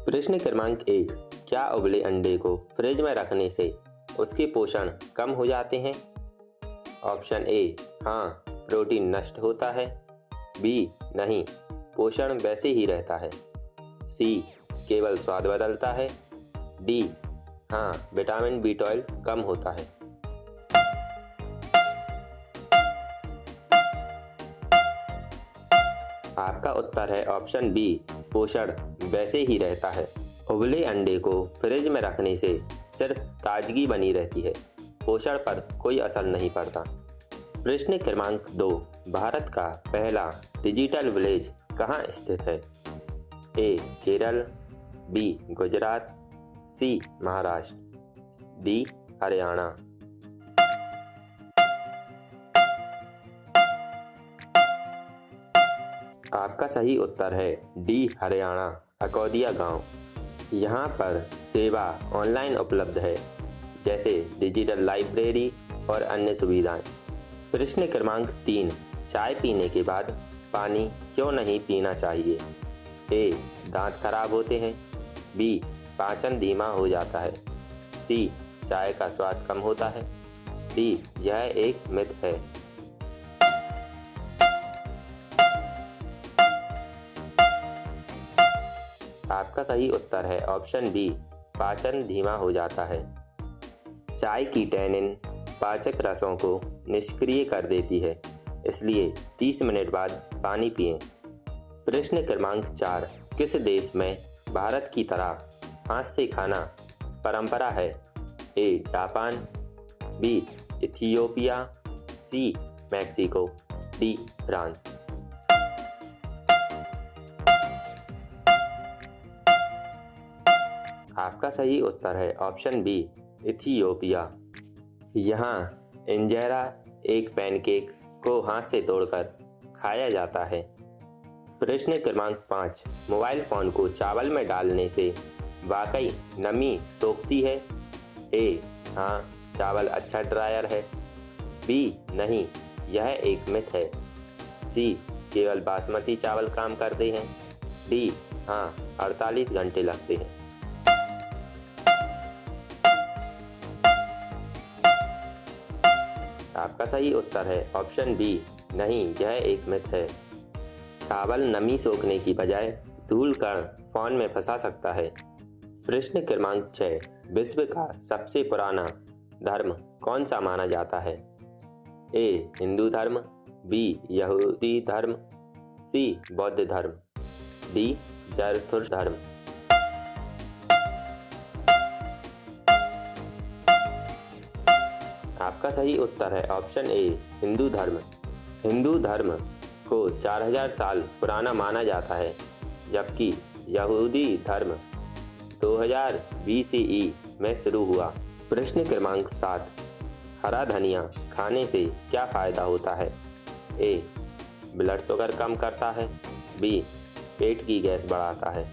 प्रश्न क्रमांक 1। क्या उबले अंडे को फ्रिज में रखने से उसके पोषण कम हो जाते हैं? ऑप्शन ए, हाँ, प्रोटीन नष्ट होता है। बी, नहीं, पोषण वैसे ही रहता है। सी, केवल स्वाद बदलता है। डी, हाँ, विटामिन B12 कम होता है। आपका उत्तर है ऑप्शन बी, पोषण वैसे ही रहता है। उबले अंडे को फ्रिज में रखने से सिर्फ ताजगी बनी रहती है, पोषण पर कोई असर नहीं पड़ता। प्रश्न क्रमांक 2। भारत का पहला डिजिटल विलेज कहाँ स्थित है? ए, केरल। बी, गुजरात। सी, महाराष्ट्र। डी, हरियाणा। आपका सही उत्तर है डी, हरियाणा, अकौदिया गांव। यहाँ पर सेवा ऑनलाइन उपलब्ध है, जैसे डिजिटल लाइब्रेरी और अन्य सुविधाएं। प्रश्न क्रमांक 3। चाय पीने के बाद पानी क्यों नहीं पीना चाहिए? ए, दांत खराब होते हैं। बी, पाचन धीमा हो जाता है। सी, चाय का स्वाद कम होता है। डी, यह एक मिथ है। आपका सही उत्तर है ऑप्शन बी, पाचन धीमा हो जाता है। चाय की टैनिन पाचक रसों को निष्क्रिय कर देती है, इसलिए 30 मिनट बाद पानी पिएं। प्रश्न क्रमांक 4। किस देश में भारत की तरह हाथ से खाना परंपरा है? A, Japan. B, Ethiopia. C, Mexico. D, France. आपका सही उत्तर है ऑप्शन बी, इथियोपिया। यहाँ इंजेरा एक पैनकेक को हाथ से तोड़कर खाया जाता है। प्रश्न क्रमांक 5। मोबाइल फ़ोन को चावल में डालने से वाकई नमी सोखती है? ए, हाँ, चावल अच्छा ड्रायर है। बी, नहीं, यह एक मिथ है। सी, केवल बासमती चावल काम करते हैं। डी, हाँ, 48 घंटे लगते हैं। आपका सही उत्तर है ऑप्शन बी, नहीं, यह एक मिथ है। चावल नमी सोखने की बजाय धूल कण फ़ोन में फंसा सकता है। प्रश्न क्रमांक 6। विश्व का सबसे पुराना धर्म कौन सा माना जाता है? ए, हिंदू धर्म। बी, यहूदी धर्म। सी, बौद्ध धर्म। डी, जरथुस्त्र धर्म। आपका सही उत्तर है ऑप्शन ए, हिंदू धर्म। हिंदू धर्म को 4000 साल पुराना माना जाता है, जबकि यहूदी धर्म 2000 BCE में शुरू हुआ। प्रश्न क्रमांक 7। हरा धनिया खाने से क्या फ़ायदा होता है? ए, ब्लड शुगर कम करता है। बी, पेट की गैस बढ़ाता है।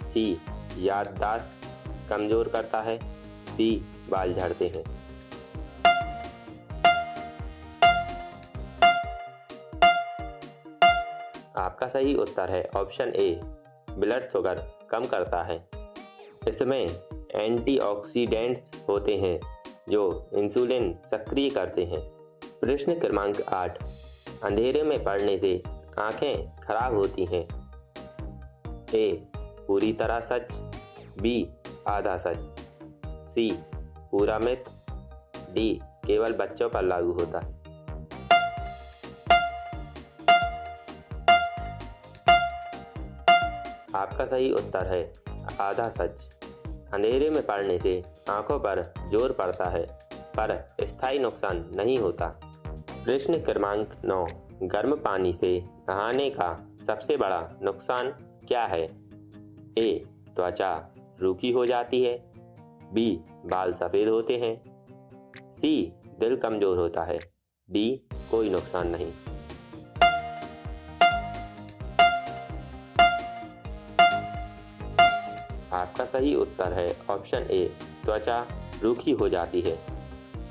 सी, याददाश्त कमज़ोर करता है। डी, बाल झड़ते हैं। आपका सही उत्तर है ऑप्शन ए, ब्लड शुगर कम करता है। इसमें एंटीऑक्सीडेंट्स होते हैं जो इंसुलिन सक्रिय करते हैं। प्रश्न क्रमांक 8। अंधेरे में पढ़ने से आंखें खराब होती हैं। ए, पूरी तरह सच। बी, आधा सच। सी, पूरा मिथ। डी, केवल बच्चों पर लागू होता है। आपका सही उत्तर है आधा सच। अंधेरे में पढ़ने से आंखों पर जोर पड़ता है, पर स्थायी नुकसान नहीं होता। प्रश्न क्रमांक 9। गर्म पानी से नहाने का सबसे बड़ा नुकसान क्या है? ए, त्वचा रूखी हो जाती है। बी, बाल सफ़ेद होते हैं। सी, दिल कमज़ोर होता है। डी, कोई नुकसान नहीं। आपका सही उत्तर है ऑप्शन ए, त्वचा रूखी हो जाती है।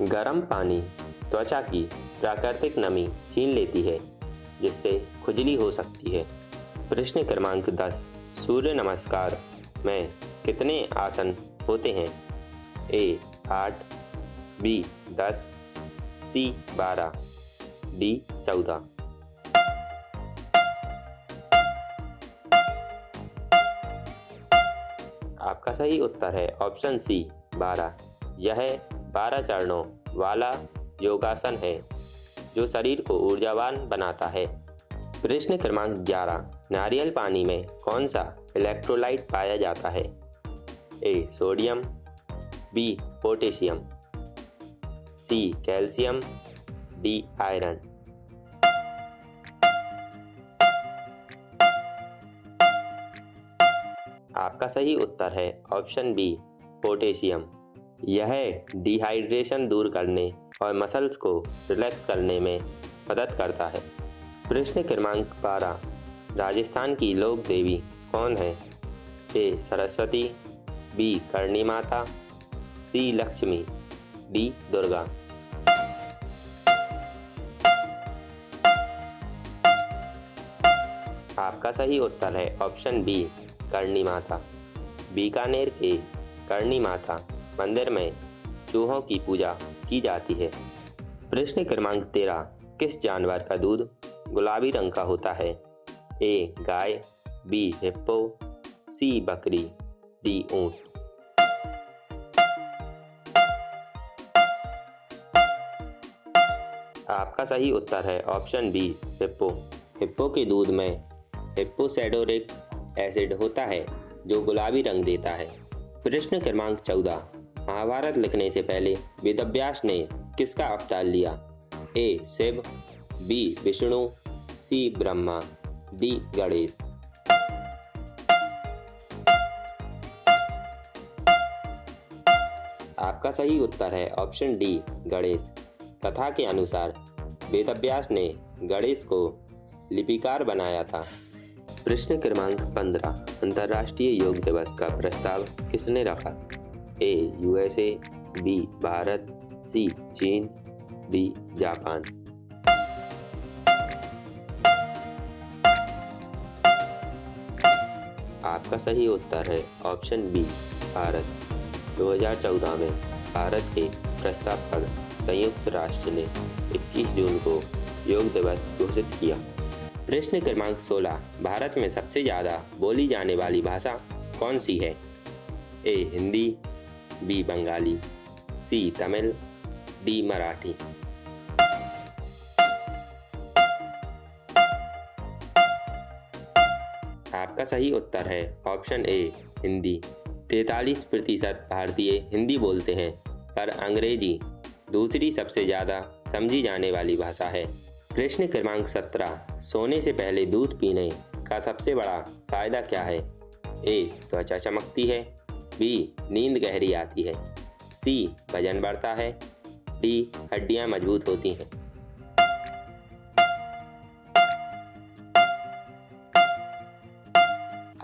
गर्म पानी त्वचा की प्राकृतिक नमी छीन लेती है, जिससे खुजली हो सकती है। प्रश्न क्रमांक 10। सूर्य नमस्कार में कितने आसन होते हैं? ए 8, बी 10, सी 12, डी 14। आपका सही उत्तर है ऑप्शन सी 12। यह 12 चरणों वाला योगासन है जो शरीर को ऊर्जावान बनाता है। प्रश्न क्रमांक 11। नारियल पानी में कौन सा इलेक्ट्रोलाइट पाया जाता है? A sodium, B potassium, C calcium, D iron. आपका सही उत्तर है ऑप्शन बी पोटेशियम। यह डिहाइड्रेशन दूर करने और मसल्स को रिलैक्स करने में मदद करता है। प्रश्न क्रमांक 12। राजस्थान की लोक देवी कौन है? ए सरस्वती, बी करणी माता, सी लक्ष्मी, डी दुर्गा। आपका सही उत्तर है ऑप्शन बी करणी माता। बीकानेर के करणी माता मंदिर में चूहों की पूजा की जाती है। प्रश्न क्रमांक 13। किस जानवर का दूध गुलाबी रंग का होता है? ए गाय, बी हिप्पो, सी बकरी, डी ऊंट। आपका सही उत्तर है ऑप्शन बी हिप्पो। हिप्पो के दूध में हिप्पोसैडोरिक एसिड होता है जो गुलाबी रंग देता है। प्रश्न क्रमांक 14। महाभारत लिखने से पहले वेदव्यास ने किसका अवतार लिया? ए शिव, बी विष्णु, सी ब्रह्मा, डी गणेश। आपका सही उत्तर है ऑप्शन डी गणेश। कथा के अनुसार वेदव्यास ने गणेश को लिपिकार बनाया था। प्रश्न क्रमांक 15। अंतर्राष्ट्रीय योग दिवस का प्रस्ताव किसने रखा? ए यूएसए, बी भारत, सी चीन, डी जापान। आपका सही उत्तर है ऑप्शन बी भारत। 2014 में भारत के प्रस्ताव पर संयुक्त राष्ट्र ने 21 जून को योग दिवस घोषित किया। प्रश्न क्रमांक 16। भारत में सबसे ज़्यादा बोली जाने वाली भाषा कौन सी है? ए हिंदी, बी बंगाली, सी तमिल, डी मराठी। आपका सही उत्तर है ऑप्शन ए हिंदी। 43% भारतीय हिंदी बोलते हैं, पर अंग्रेजी दूसरी सबसे ज़्यादा समझी जाने वाली भाषा है। प्रश्न क्रमांक 17। सोने से पहले दूध पीने का सबसे बड़ा फायदा क्या है? ए त्वचा चमकती है, बी नींद गहरी आती है, सी वजन बढ़ता है, डी हड्डियां मजबूत होती हैं।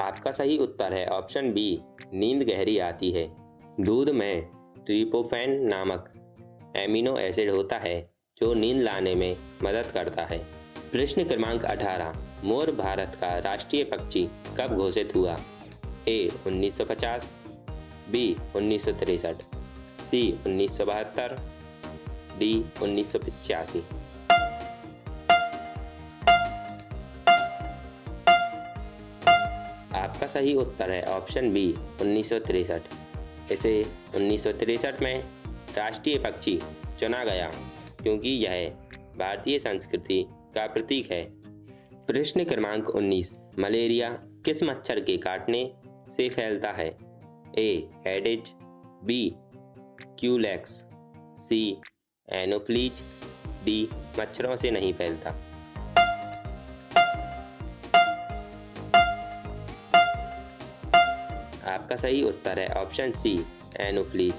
आपका सही उत्तर है ऑप्शन बी नींद गहरी आती है। दूध में ट्रिप्टोफैन नामक एमिनो एसिड होता है जो नींद लाने में मदद करता है। प्रश्न क्रमांक 18। मोर भारत का राष्ट्रीय पक्षी कब घोषित हुआ? ए 1950, बी 1963, सी 1972, डी 1985। आपका सही उत्तर है ऑप्शन बी 1963। इसे 1963 में राष्ट्रीय पक्षी चुना गया क्योंकि यह भारतीय संस्कृति का प्रतीक है। प्रश्न क्रमांक 19। मलेरिया किस मच्छर के काटने से फैलता है? ए एडिज, बी क्यूलेक्स, सी एनोफ्लीज, डी मच्छरों से नहीं फैलता। आपका सही उत्तर है ऑप्शन सी एनोफ्लीज।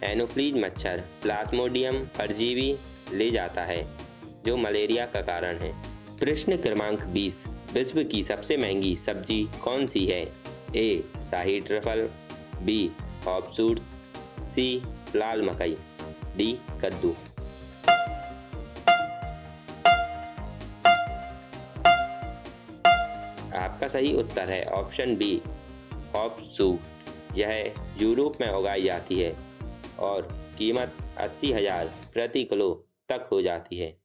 एनोफ्लीज मच्छर प्लाज्मोडियम परजीवी ले जाता है जो मलेरिया का कारण है। प्रश्न क्रमांक 20। विश्व की सबसे महंगी सब्जी कौन सी है? ए शाही ट्रफल, बी हॉपसूट, सी लाल मकई, डी कद्दू। आपका सही उत्तर है ऑप्शन बी हॉपसूट। यह यूरोप में उगाई जाती है और कीमत 80,000 प्रति किलो तक हो जाती है।